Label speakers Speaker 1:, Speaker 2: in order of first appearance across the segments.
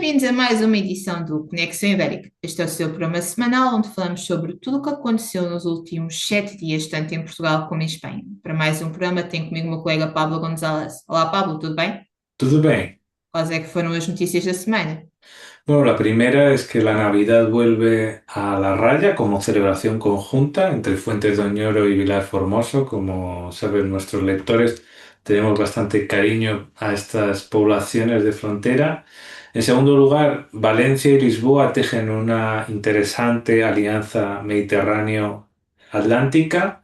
Speaker 1: bem-vindos a mais uma edição do Conexão Ibérica. Este é o seu programa semanal onde falamos sobre tudo o que aconteceu nos últimos 7 dias, tanto em Portugal como em Espanha. Para mais um programa, tenho comigo o meu colega Pablo González. Olá, Pablo, tudo bem?
Speaker 2: Todo bem.
Speaker 1: Quais é que foram as notícias da semana?
Speaker 2: Bueno, la primera es que la Navidad vuelve a la raya como celebración conjunta entre Fuentes de Oñoro y Vilar Formoso. Como saben nuestros lectores, tenemos bastante cariño a estas poblaciones de frontera. En segundo lugar, Valencia y Lisboa tejen una interesante alianza mediterráneo-atlántica.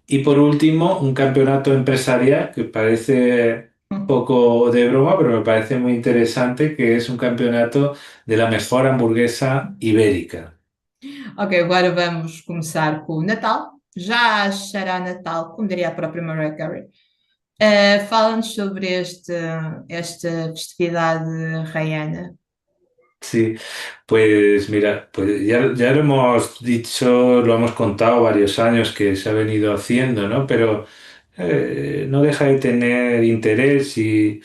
Speaker 2: Y por último, un campeonato empresarial que parece poco de broma, pero me parece muy interesante, que es un campeonato de la mejor hamburguesa ibérica.
Speaker 1: Ok, agora vamos começar com o Natal. Já será Natal, como diria a própria Mariah Carey. Fala-nos sobre esta festividade raiana.
Speaker 2: Sí, pues mira, pues ya lo hemos dicho, lo hemos contado varios años que se ha venido haciendo, ¿no? Pero no deja de tener interés y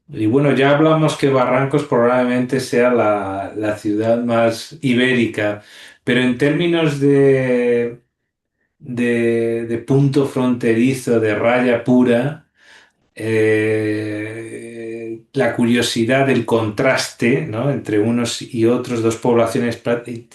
Speaker 2: bueno, ya hablamos que Barrancos probablemente sea la ciudad más ibérica, pero en términos de punto fronterizo, de raya pura, la curiosidad del contraste, ¿no? Entre unos y otros, dos poblaciones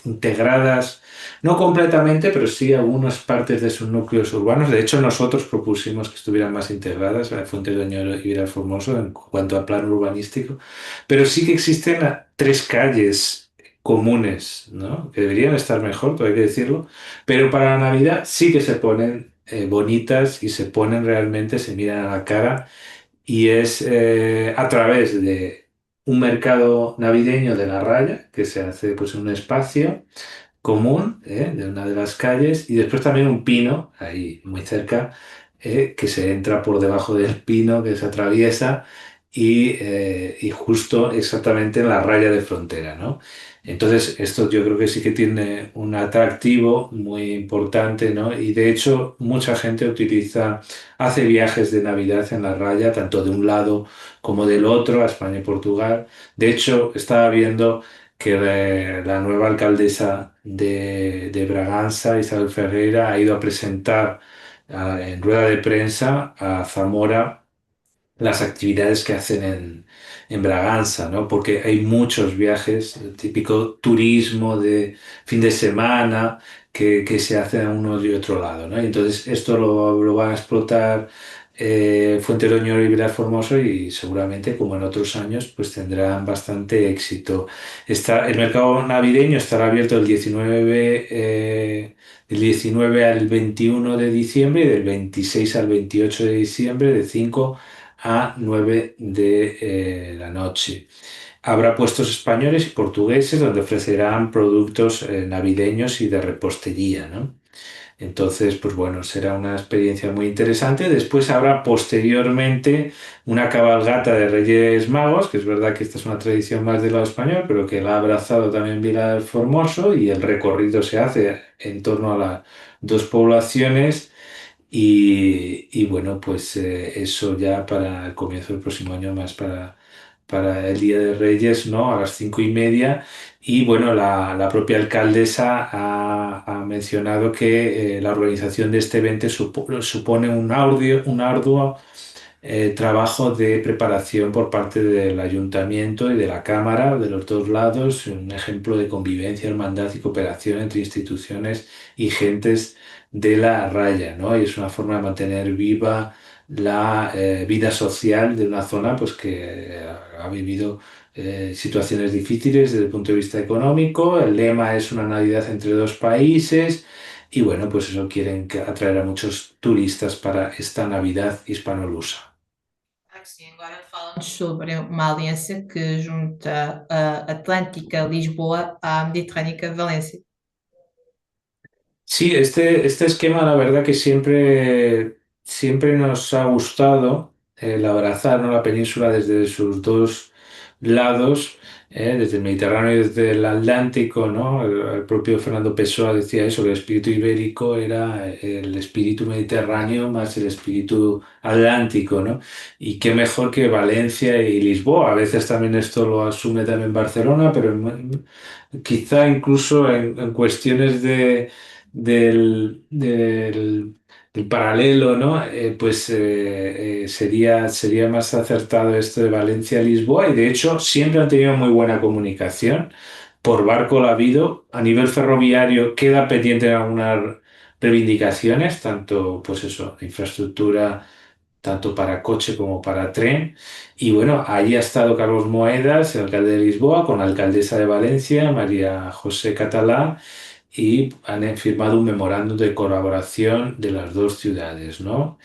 Speaker 2: integradas, no completamente, pero sí algunas partes de sus núcleos urbanos. De hecho, nosotros propusimos que estuvieran más integradas a Fuentes de Oñoro y Vilar Formoso en cuanto a plan urbanístico, pero sí que existen tres calles comunes, ¿no? Que deberían estar mejor, todo hay que decirlo, pero para la Navidad sí que se ponen bonitas y se ponen realmente, se miran a la cara y es a través de un mercado navideño de la raya que se hace pues en un espacio común de una de las calles y después también un pino ahí muy cerca que se entra por debajo del pino que se atraviesa y justo exactamente en la raya de frontera, ¿no? Entonces esto yo creo que sí que tiene un atractivo muy importante, ¿no? Y de hecho mucha gente hace viajes de Navidad en la raya, tanto de un lado como del otro, a España y Portugal. De hecho, estaba viendo que la nueva alcaldesa de Braganza, Isabel Ferreira, ha ido a presentar en rueda de prensa a Zamora las actividades que hacen en Braganza, ¿no? Porque hay muchos viajes, el típico turismo de fin de semana que se hacen a uno y otro lado, ¿no? Y entonces esto lo van a explotar Fuentedoñoro y Vilar Formoso y seguramente, como en otros años, pues tendrán bastante éxito. El mercado navideño estará abierto del 19 al 21 de diciembre y del 26 al 28 de diciembre de 5 a 9 de la noche. Habrá puestos españoles y portugueses donde ofrecerán productos navideños y de repostería, ¿no? Entonces, pues bueno, será una experiencia muy interesante. Después habrá posteriormente una cabalgata de Reyes Magos, que es verdad que esta es una tradición más del lado español, pero que la ha abrazado también Vilar Formoso y el recorrido se hace en torno a las dos poblaciones y bueno, pues eso ya para el comienzo del próximo año, más para el Día de Reyes, ¿no? A las 5:30. Y bueno, la propia alcaldesa ha mencionado que la organización de este evento supone un arduo trabajo de preparación por parte del ayuntamiento y de la Cámara de los dos lados, un ejemplo de convivencia, hermandad y cooperación entre instituciones y gentes de la raya, ¿no? Y es una forma de mantener viva la vida social de una zona pues, que ha vivido situaciones difíciles desde el punto de vista económico. El lema es una Navidad entre dos países. Y bueno, pues eso quieren atraer a muchos turistas para esta Navidad hispanolusa.
Speaker 1: Claro que sim, agora fala-nos sobre uma aliança que junta a Atlântica Lisboa à Mediterrânea Valência.
Speaker 2: Sí, este esquema la verdad que siempre nos ha gustado el abrazar, ¿no? La península desde sus dos lados desde el Mediterráneo y desde el Atlántico, ¿no? El propio Fernando Pessoa decía eso, que el espíritu ibérico era el espíritu mediterráneo más el espíritu atlántico, ¿no? Y qué mejor que Valencia y Lisboa. A veces también esto lo asume también Barcelona, pero quizá incluso en cuestiones del del paralelo, ¿no? Sería más acertado esto de Valencia-Lisboa y de hecho siempre han tenido muy buena comunicación. Por barco la ha habido. A nivel ferroviario queda pendiente en algunas reivindicaciones, tanto pues eso, infraestructura, tanto para coche como para tren. Y bueno, ahí ha estado Carlos Moedas, el alcalde de Lisboa, con la alcaldesa de Valencia, María José Catalá, y han firmado un memorándum de colaboración de las dos ciudades, ¿no?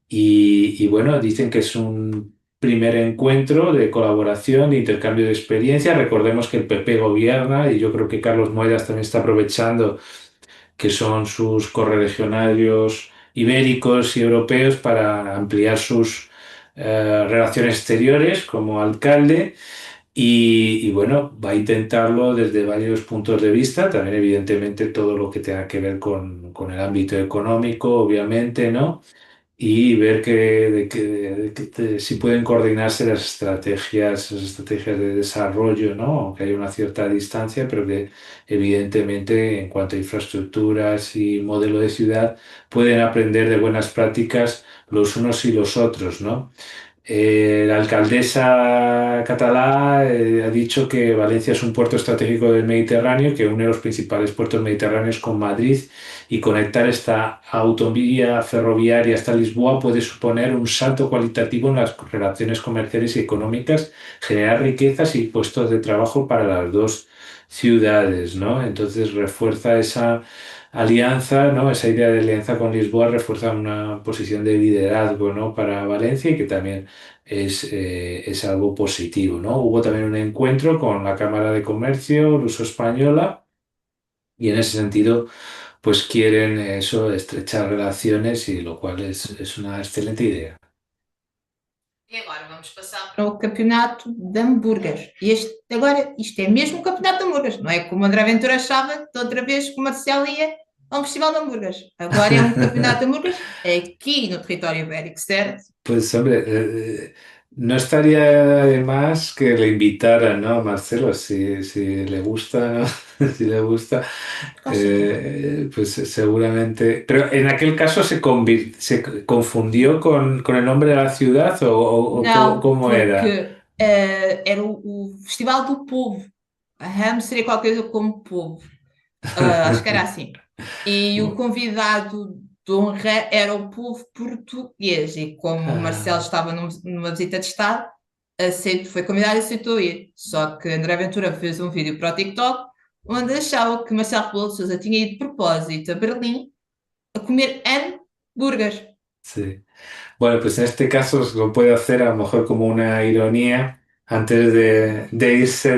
Speaker 2: Y bueno, dicen que es un primer encuentro de colaboración, de intercambio de experiencias. Recordemos que el PP gobierna y yo creo que Carlos Moedas también está aprovechando que son sus correligionarios ibéricos y europeos para ampliar sus relaciones exteriores como alcalde. Y bueno, va a intentarlo desde varios puntos de vista, también evidentemente todo lo que tenga que ver con el ámbito económico, obviamente, ¿no? Y ver si pueden coordinarse las estrategias de desarrollo, ¿no? Aunque hay una cierta distancia, pero que evidentemente en cuanto a infraestructuras y modelo de ciudad pueden aprender de buenas prácticas los unos y los otros, ¿no? La alcaldesa catalá ha dicho que Valencia es un puerto estratégico del Mediterráneo que une los principales puertos mediterráneos con Madrid y conectar esta autovía ferroviaria hasta Lisboa puede suponer un salto cualitativo en las relaciones comerciales y económicas, generar riquezas y puestos de trabajo para las dos ciudades, ¿no? Entonces refuerza esa alianza, ¿no? Esa idea de alianza con Lisboa refuerza una posición de liderazgo, ¿no? Para Valencia y que también es algo positivo, ¿no? Hubo también un encuentro con la Cámara de Comercio Luso-Española y en esse sentido, pues quieren eso, estrechar relaciones y lo cual es una excelente idea.
Speaker 1: E agora vamos passar para o campeonato de hambúrguer. Agora, isto é mesmo um campeonato de hambúrgueres, não é como o André Ventura achava que outra vez que o Marcelo ia a um festival de hambúrgueres. Agora é um campeonato de hambúrgueres aqui no território ibérico, certo?
Speaker 2: Pues hombre, no estaría de más que le invitaran, ¿no? Marcelo, si le gusta, ¿no? Si le gusta,
Speaker 1: Com certeza.
Speaker 2: pues seguramente. Pero en aquel caso se confundió con el nombre de la ciudad o
Speaker 1: Não,
Speaker 2: cómo era.
Speaker 1: porque era o Festival do Povo. A RAM seria qualquer coisa como povo. Acho que era assim. E o convidado de honra era o povo português. E como o Marcelo
Speaker 2: Ah,
Speaker 1: estava numa visita de Estado, foi convidado e aceitou ir. Só que André Ventura fez um vídeo para o TikTok onde achava que Marcelo Rebelo de Sousa tinha ido de propósito a Berlim a comer hambúrgueres.
Speaker 2: sí. Bueno, pues en este caso lo puede hacer a lo mejor como una ironía antes de irse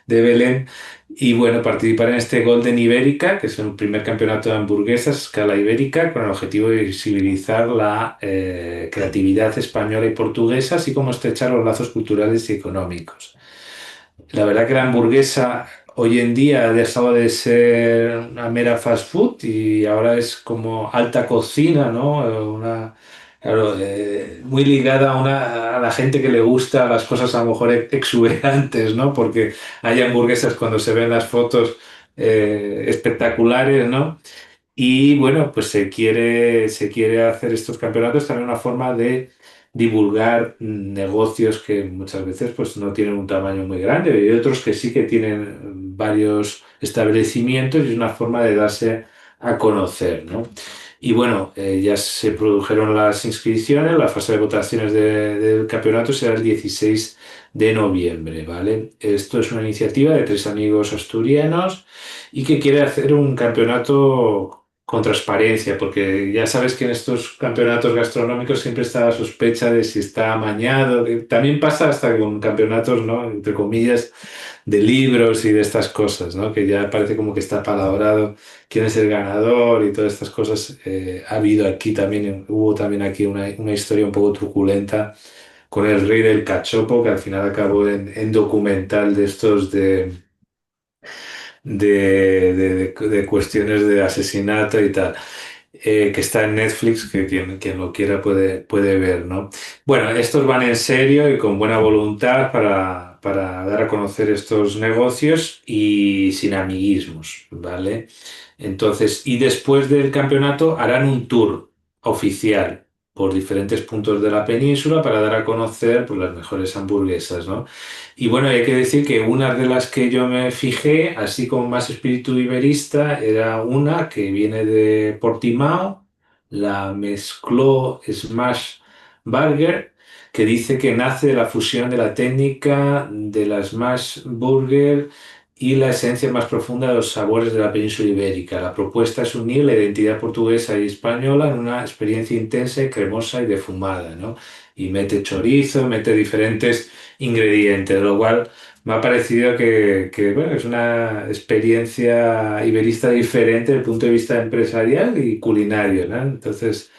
Speaker 2: de Belén y bueno, participar en este Golden Ibérica, que es el primer campeonato de hamburguesas a escala ibérica con el objetivo de visibilizar la creatividad española y portuguesa, así como estrechar los lazos culturales y económicos. La verdad que la hamburguesa hoy en día ha dejado de ser una mera fast food y ahora es como alta cocina, ¿no? Claro, muy ligada a la gente que le gusta las cosas a lo mejor exuberantes, ¿no? Porque hay hamburguesas cuando se ven las fotos espectaculares, ¿no? Y bueno, pues se quiere hacer estos campeonatos también una forma de divulgar negocios que muchas veces pues no tienen un tamaño muy grande y otros que sí que tienen varios establecimientos y es una forma de darse a conocer, ¿no? Y bueno, ya se produjeron las inscripciones, la fase de votaciones del campeonato será el 16 de noviembre, ¿vale? Esto es una iniciativa de tres amigos asturianos y que quiere hacer un campeonato con transparencia, porque ya sabes que en estos campeonatos gastronómicos siempre está la sospecha de si está amañado, que también pasa hasta con campeonatos, ¿no? Entre comillas, de libros y de estas cosas, ¿no? Que ya parece como que está palabrado quién es el ganador y todas estas cosas. Ha habido aquí también, hubo también aquí una historia un poco truculenta con el rey del cachopo, que al final acabó en documental de estos de cuestiones de asesinato y tal, que está en Netflix, que quien lo quiera puede ver, ¿no? Bueno, estos van en serio y con buena voluntad para dar a conocer estos negocios y sin amiguismos, ¿vale? Entonces, y después del campeonato harán un tour oficial por diferentes puntos de la península para dar a conocer pues, las mejores hamburguesas, ¿no? Y bueno, hay que decir que una de las que yo me fijé, así como más espíritu iberista, era una que viene de Portimao, la mezcló Smash Burger, que dice que nace de la fusión de la técnica de la Smash Burger y la esencia más profunda de los sabores de la península ibérica. La propuesta es unir la identidad portuguesa y española en una experiencia intensa y cremosa y defumada, ¿no? Y mete chorizo, mete diferentes ingredientes, lo cual me ha parecido bueno, es una experiencia iberista diferente desde el punto de vista empresarial y culinario, ¿no? Entonces,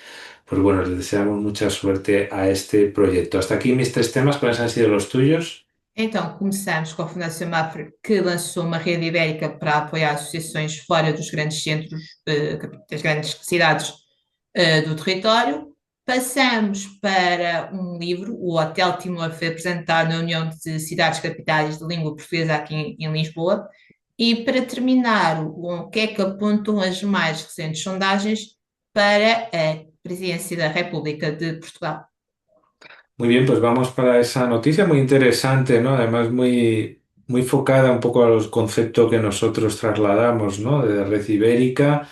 Speaker 2: pues bueno, les deseamos mucha suerte a este proyecto. Hasta aquí mis tres temas, ¿cuáles han sido los tuyos?
Speaker 1: Então, começamos com a Fundação Mafra, que lançou uma rede ibérica para apoiar associações fora dos grandes centros, das grandes cidades, do território. Passamos para um livro, o Hotel Timor foi apresentado na União de Cidades Capitais de Língua Portuguesa aqui em Lisboa. E para terminar, o que é que apontam as mais recentes sondagens para a Presidência da República de Portugal?
Speaker 2: Muy bien, pues vamos para esa noticia muy interesante, ¿no? Además muy focada un poco a los conceptos que nosotros trasladamos, ¿no? De Red Ibérica,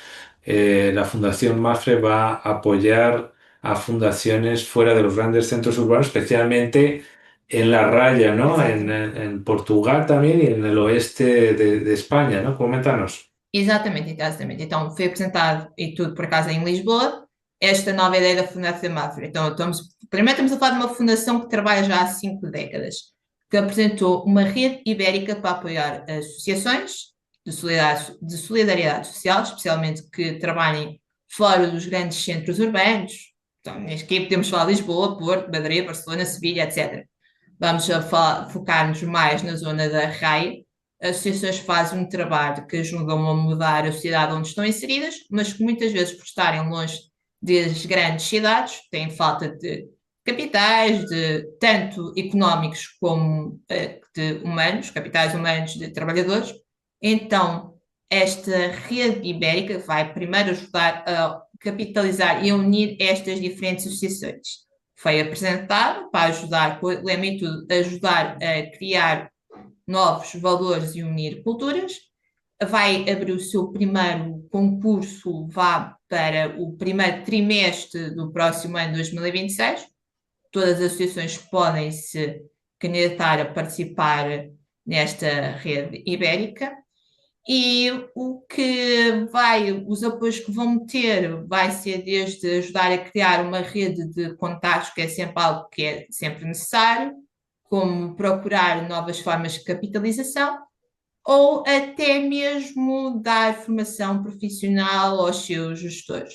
Speaker 2: la Fundación MAFRE va a apoyar a fundaciones fuera de los grandes centros urbanos, especialmente en la raya, ¿no? En Portugal también y en el oeste de España, ¿no? Coméntanos.
Speaker 1: Exatamente, exatamente. Então, foi apresentado, e tudo por acaso em Lisboa, esta nova ideia da Fundação Mafra. Então, primeiro estamos a falar de uma fundação que trabalha já há 5 décadas, que apresentou uma rede ibérica para apoiar associações de solidariedade social, especialmente que trabalhem fora dos grandes centros urbanos. Então, neste aqui podemos falar de Lisboa, Porto, Madrid, Barcelona, Sevilha, etc. Vamos focar-nos mais na zona da RAI. Associações fazem um trabalho que ajudam a mudar a sociedade onde estão inseridas, mas que muitas vezes, por estarem longe das grandes cidades, têm falta de capitais, tanto económicos como de humanos, capitais humanos de trabalhadores. Então, esta rede ibérica vai primeiro ajudar a capitalizar e a unir estas diferentes associações. Foi apresentado para ajudar, com o lema e tudo, ajudar a criar novos valores e unir culturas. Vai abrir o seu primeiro concurso, vá para o primeiro trimestre do próximo ano 2026. Todas as associações podem se candidatar a participar nesta rede ibérica. E os apoios que vão ter vai ser desde ajudar a criar uma rede de contatos, que é sempre algo que é sempre necessário, como procurar novas formas de capitalização, ou até mesmo dar formação profissional aos seus gestores.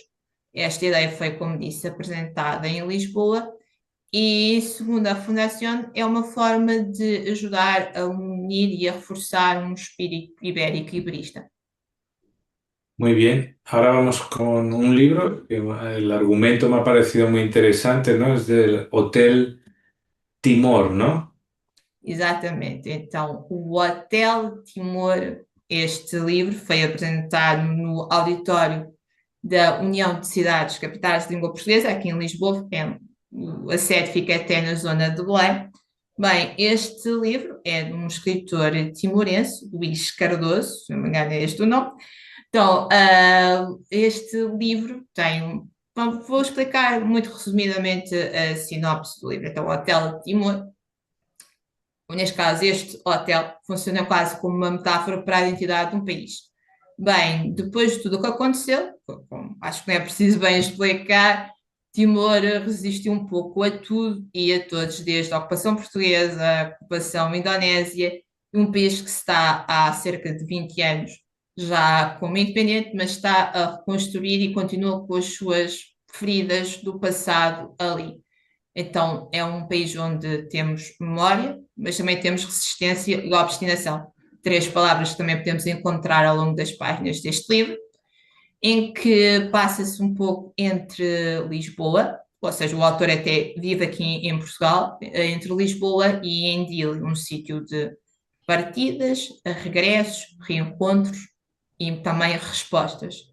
Speaker 1: Esta ideia foi, como disse, apresentada em Lisboa e, segundo a Fundação, é uma forma de ajudar a unir e a reforçar um espírito ibérico e iberista.
Speaker 2: Muy bien, ahora vamos con un libro que el argumento me ha parecido muy interesante, ¿no? Es del Hotel Timor, ¿no?
Speaker 1: Exatamente. Então, o Hotel Timor, este livro foi apresentado no auditório da União de Cidades Capitais de Língua Portuguesa, aqui em Lisboa. A sede fica até na zona de Belém. Bem, este livro é de um escritor timorense, Luís Cardoso, se não me engano é este o nome. Então, este livro tem. Vou explicar muito resumidamente a sinopse do livro. Então, o Hotel Timor, neste caso, este hotel funciona quase como uma metáfora para a identidade de um país. Bem, depois de tudo o que aconteceu, acho que não é preciso bem explicar, Timor resistiu um pouco a tudo e a todos, desde a ocupação portuguesa, a ocupação indonésia, um país que está há cerca de 20 anos já como independente, mas está a reconstruir e continua com as suas feridas do passado ali. Então, é um país onde temos memória, mas também temos resistência e obstinação. Três palavras que também podemos encontrar ao longo das páginas deste livro, em que passa-se um pouco entre Lisboa, ou seja, o autor até vive aqui em Portugal, entre Lisboa e Endil, um sítio de partidas, regressos, reencontros e também respostas.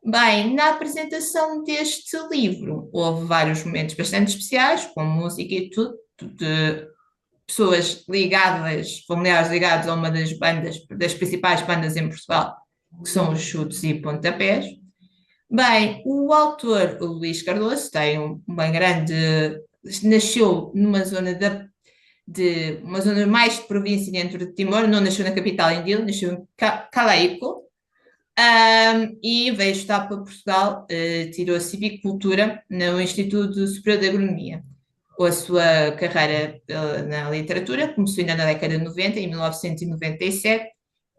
Speaker 1: Bem, na apresentação deste livro houve vários momentos bastante especiais, com música e tudo, de pessoas ligadas, familiares ligados a uma das bandas, das principais bandas em Portugal, que são os Chutes e Pontapés. Bem, o autor, o Luís Cardoso, tem uma grande. Nasceu numa zona de uma zona mais de província dentro de Timor, não nasceu na capital Indil, nasceu em Calaico, e veio estudar para Portugal, tirou Civicultura no Instituto Superior de Agronomia. A sua carreira na literatura começou ainda na década de 90, em 1997,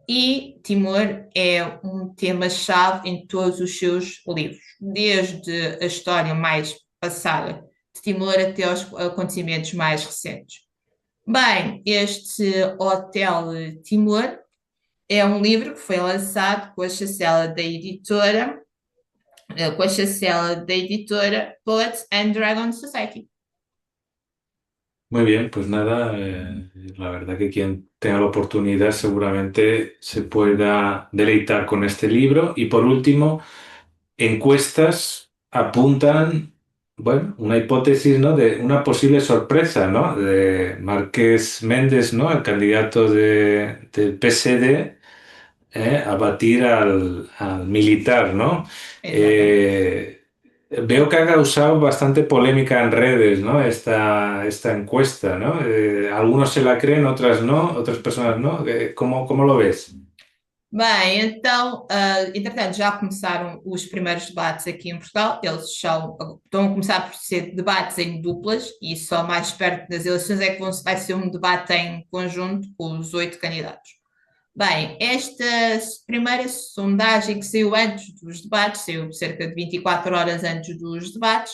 Speaker 1: e Timor é um tema-chave em todos os seus livros, desde a história mais passada de Timor até aos acontecimentos mais recentes. Bem, este Hotel Timor é um livro que foi lançado com a chancela da editora, Poets and Dragon Society.
Speaker 2: Muy bien, pues nada, la verdad que quien tenga la oportunidad seguramente se pueda deleitar con este libro. Y por último, encuestas apuntan, bueno, una hipótesis, ¿no? De una posible sorpresa, ¿no? De Marqués Méndez, ¿no? El candidato del PSD, a batir al militar, ¿no?
Speaker 1: Exatamente.
Speaker 2: Veo que ha causado bastante polémica en redes, ¿no? Esta encuesta, ¿no? Algunos se la creen, otras no, otras personas no. ¿Cómo lo ves?
Speaker 1: Bem, então, entretanto, já começaram os primeiros debates aqui em Portugal. Eles estão a começar por ser debates em duplas e só mais perto das eleições é que vai ser um debate em conjunto com os 8 candidatos. Bem, esta primeira sondagem que saiu antes dos debates, saiu cerca de 24 horas antes dos debates,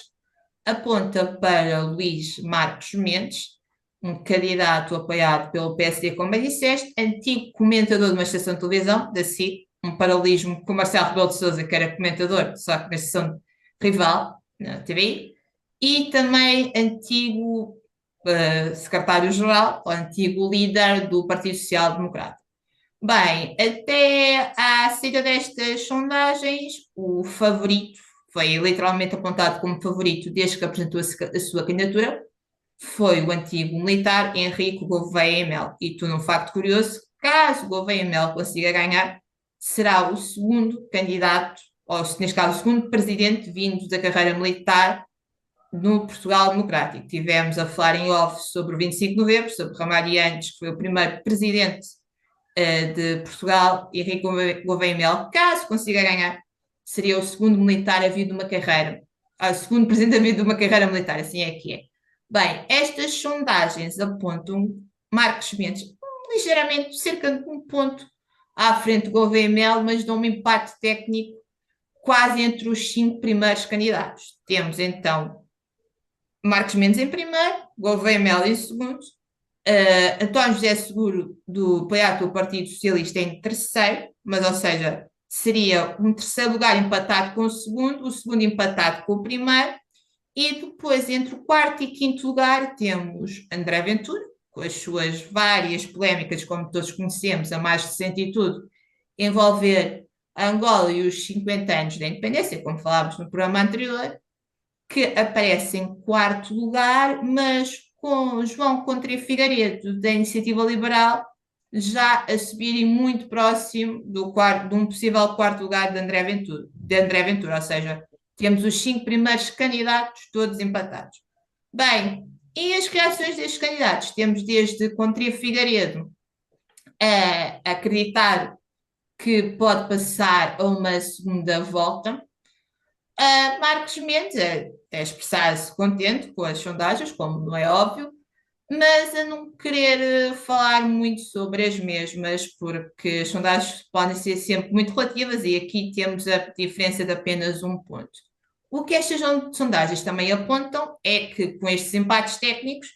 Speaker 1: aponta para Luís Marcos Mendes, um candidato apoiado pelo PSD, como bem disseste, antigo comentador de uma estação de televisão, da SIC, um paralelismo com Marcelo Rebelo de Sousa, que era comentador, só que na estação rival, na TV, e também antigo secretário-geral, ou antigo líder do Partido Social Democrata. Bem, até à saída destas sondagens, o favorito foi literalmente apontado como favorito desde que apresentou a sua candidatura, foi o antigo militar Henrique Gouveia Mel. E tu, num facto curioso, caso Gouveia Mel consiga ganhar, será o segundo candidato, ou neste caso, o segundo presidente vindo da carreira militar no Portugal Democrático. Tivemos a falar em off sobre o 25 de novembro, sobre Ramalhianes, que foi o primeiro presidente de Portugal, Henrique Gouveia Mel, caso consiga ganhar, seria o segundo militar a vir de uma carreira, o segundo presidente a vir de uma carreira militar, assim é que é. Bem, estas sondagens apontam Marcos Mendes ligeiramente, cerca de um ponto à frente do Gouveia Mel, mas dão um empate técnico quase entre os 5 primeiros candidatos. Temos então Marcos Mendes em primeiro, Gouveia Mel em segundo, António José Seguro, apoiado pelo Partido Socialista, em terceiro, mas, ou seja, seria um terceiro lugar empatado com o segundo empatado com o primeiro, e depois, entre o quarto e quinto lugar, temos André Ventura, com as suas várias polémicas, como todos conhecemos, a mais recente e tudo, envolver a Angola e os 50 anos da independência, como falámos no programa anterior, que aparece em quarto lugar, mas com João Coutinho Figueiredo, da Iniciativa Liberal, já a subirem muito próximo de um possível quarto lugar de André Ventura, ou seja, temos os 5 primeiros candidatos todos empatados. Bem, e as reações destes candidatos? Temos desde Coutinho Figueiredo a acreditar que pode passar a uma segunda volta, Marcos Mendes a expressar-se contente com as sondagens, como não é óbvio, mas a não querer falar muito sobre as mesmas, porque as sondagens podem ser sempre muito relativas e aqui temos a diferença de apenas um ponto. O que estas sondagens também apontam é que, com estes empates técnicos,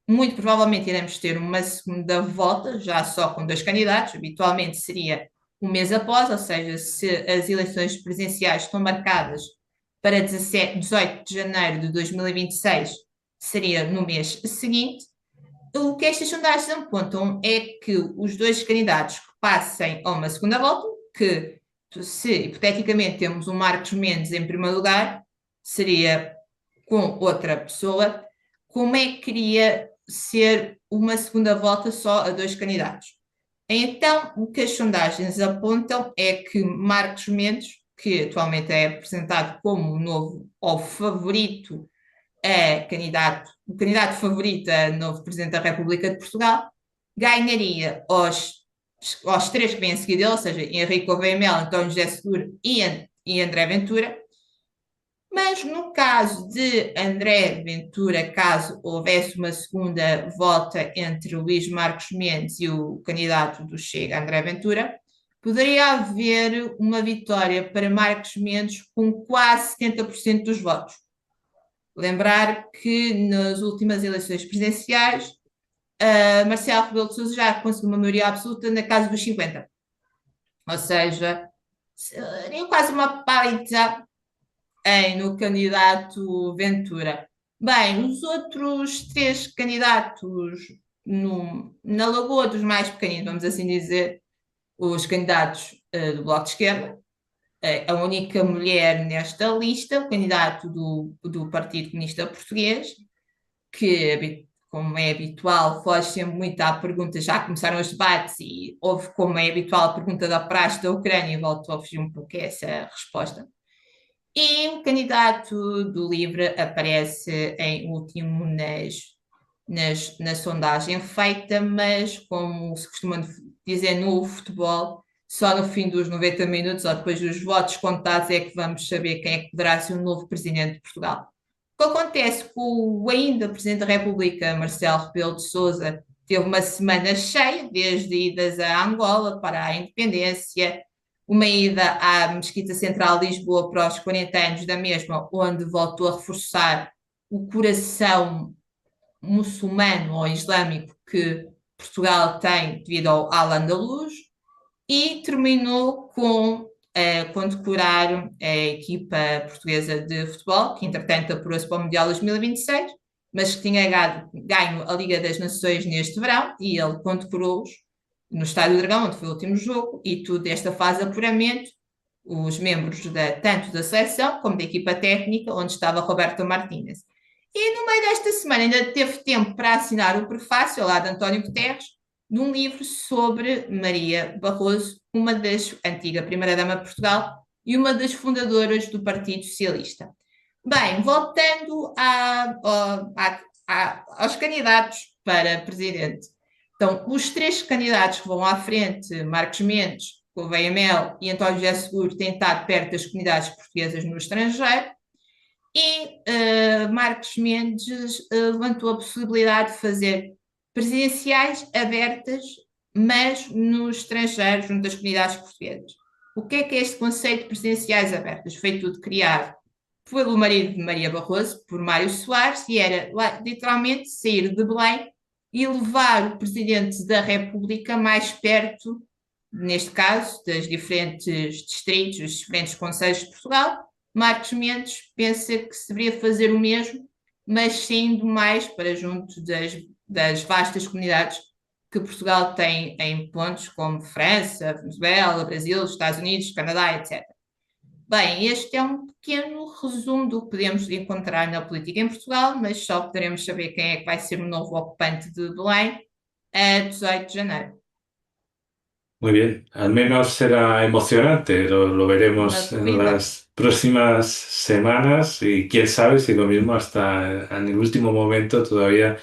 Speaker 1: muito provavelmente iremos ter uma segunda volta, já só com 2 candidatos, habitualmente seria um mês após, ou seja, se as eleições presidenciais estão marcadas para 18 de janeiro de 2026, seria no mês seguinte. O que estas sondagens apontam é que os 2 candidatos que passem a uma segunda volta, que se hipoteticamente temos um Marcos Mendes em primeiro lugar, seria com outra pessoa, como é que queria ser uma segunda volta só a 2 candidatos? Então, o que as sondagens apontam é que Marcos Mendes, que atualmente é apresentado como o novo ou favorito o candidato favorito a novo Presidente da República de Portugal, ganharia aos 3 que vêm a seguir dele, ou seja, Henrique Gouveia Melo, António José Seguro e André Ventura. Mas no caso de André Ventura, caso houvesse uma segunda volta entre Luís Marcos Mendes e o candidato do Chega, André Ventura, poderia haver uma vitória para Marcos Mendes com quase 70% dos votos. Lembrar que nas últimas eleições presidenciais, Marcelo Rebelo de Sousa já conseguiu uma maioria absoluta na casa dos 50%. Ou seja, seria quase uma paridade no candidato Ventura. Bem, os outros 3 candidatos na Lagoa dos mais pequeninos, vamos assim dizer, os candidatos do Bloco de Esquerda, a única mulher nesta lista, o candidato do Partido Comunista Português, que, como é habitual, foge sempre muito à pergunta, já começaram os debates e houve, como é habitual, a pergunta da praxe da Ucrânia e voltou a fugir um pouco a essa resposta. E o candidato do LIVRE aparece em último na sondagem feita, mas, como se costuma dizer no futebol, só no fim dos 90 minutos ou depois dos votos contados é que vamos saber quem é que poderá ser o novo presidente de Portugal. O que acontece com o ainda Presidente da República, Marcelo Rebelo de Sousa, teve uma semana cheia, desde idas a Angola para a independência, uma ida à Mesquita Central de Lisboa para os 40 anos da mesma, onde voltou a reforçar o coração muçulmano ou islâmico que Portugal tem devido ao Al-Andalus, e terminou com condecorar a equipa portuguesa de futebol, que entretanto apurou-se para o Mundial 2026, mas que tinha ganho a Liga das Nações neste verão, e ele condecorou-os no Estádio do Dragão, onde foi o último jogo, e tudo esta fase de apuramento, os membros tanto da seleção como da equipa técnica, onde estava Roberto Martínez. E no meio desta semana ainda teve tempo para assinar o prefácio, ao lado de António Guterres, de um livro sobre Maria Barroso, uma das antiga Primeira-Dama de Portugal e uma das fundadoras do Partido Socialista. Bem, voltando aos candidatos para presidente. Então, os 3 candidatos que vão à frente, Marcos Mendes, Gouveia Melo e António José Seguro, têm estado perto das comunidades portuguesas no estrangeiro, e Marcos Mendes levantou a possibilidade de fazer presidenciais abertas, mas no estrangeiro, junto às comunidades portuguesas. O que é este conceito de presidenciais abertas? Foi tudo criado pelo marido de Maria Barroso, por Mário Soares, e era literalmente sair de Belém e levar o Presidente da República mais perto, neste caso, dos diferentes distritos, dos diferentes concelhos de Portugal. Marcos Mendes pensa que se deveria fazer o mesmo, mas saindo mais para junto das vastas comunidades que Portugal tem em pontos como França, Venezuela, Brasil, Estados Unidos, Canadá, etc. Bem, este é um pequeno resumo do que podemos encontrar na política em Portugal, mas só poderemos saber quem é que vai ser o novo ocupante de Belém a 18 de janeiro.
Speaker 2: Muy bien, al menos será emocionante, lo veremos en las próximas semanas y quién sabe si lo mismo hasta en el último momento todavía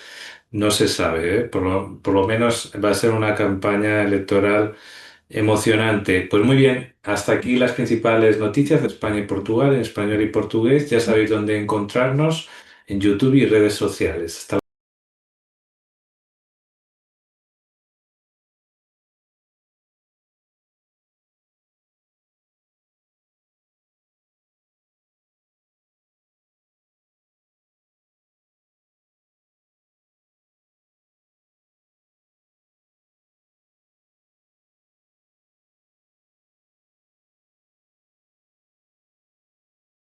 Speaker 2: no se sabe, ¿eh? Por lo menos va a ser una campaña electoral emocionante. Pues muy bien, hasta aquí las principales noticias de España y Portugal, en español y portugués. Ya sabéis dónde encontrarnos en YouTube y redes sociales. Hasta